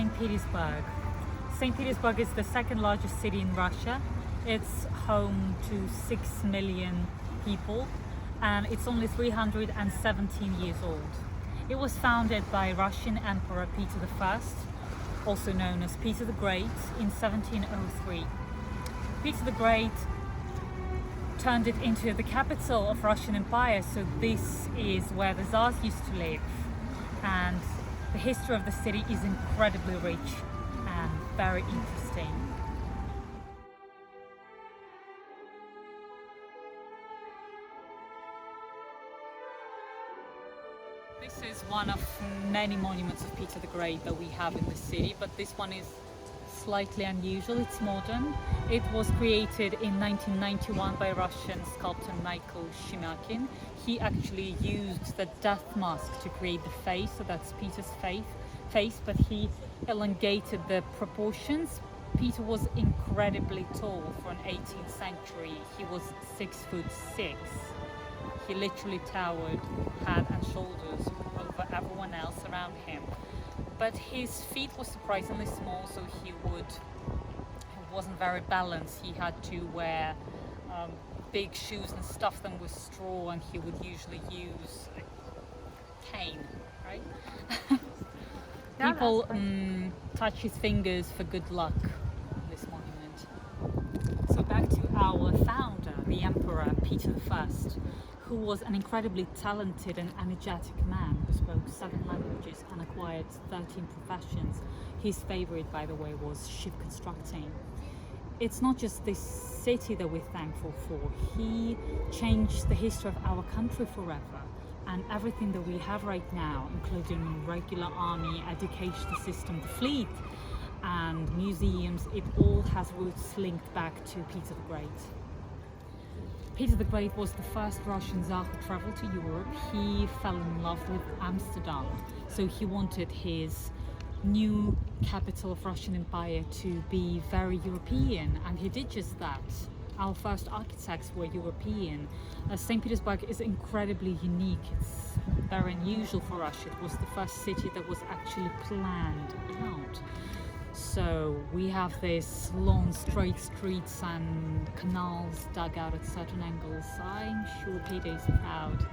Saint Petersburg. Saint Petersburg is the second largest city in Russia. It's home to 6 million people and it's only 317 years old. It was founded by Russian Emperor Peter I, also known as Peter the Great, in 1703. Peter the Great turned it into the capital of Russian Empire, so this is where the Tsars used to live. And the history of the city is incredibly rich and very interesting. This is one of many monuments of Peter the Great that we have in the city, but this one is slightly unusual. It's modern. It was created in 1991 by Russian sculptor Michael Shimakin. He actually used the death mask to create the face, so that's Peter's face, but he elongated the proportions. Peter was incredibly tall for an 18th century. He was 6'6". He literally towered head and shoulders over everyone else around him. But his feet were surprisingly small, so he wasn't very balanced. He had to wear big shoes and stuff them with straw, and he would usually use a cane, right? People touch his fingers for good luck on this monument. So back to our founder, the Emperor Peter I, who was an incredibly talented and energetic man who spoke 7 languages and acquired 13 professions. His favorite, by the way, was ship constructing. It's not just this city that we're thankful for. He changed the history of our country forever, and everything that we have right now, including regular army, education system, the fleet, and museums, it all has roots linked back to Peter the Great. Peter the Great was the first Russian Tsar who traveled to Europe. He fell in love with Amsterdam, so he wanted his new capital of Russian Empire to be very European, and he did just that. Our first architects were European. St. Petersburg is incredibly unique. It's very unusual for Russia. It was the first city that was actually planned out. So we have these long straight streets and canals dug out at certain angles. I'm sure Peter is proud.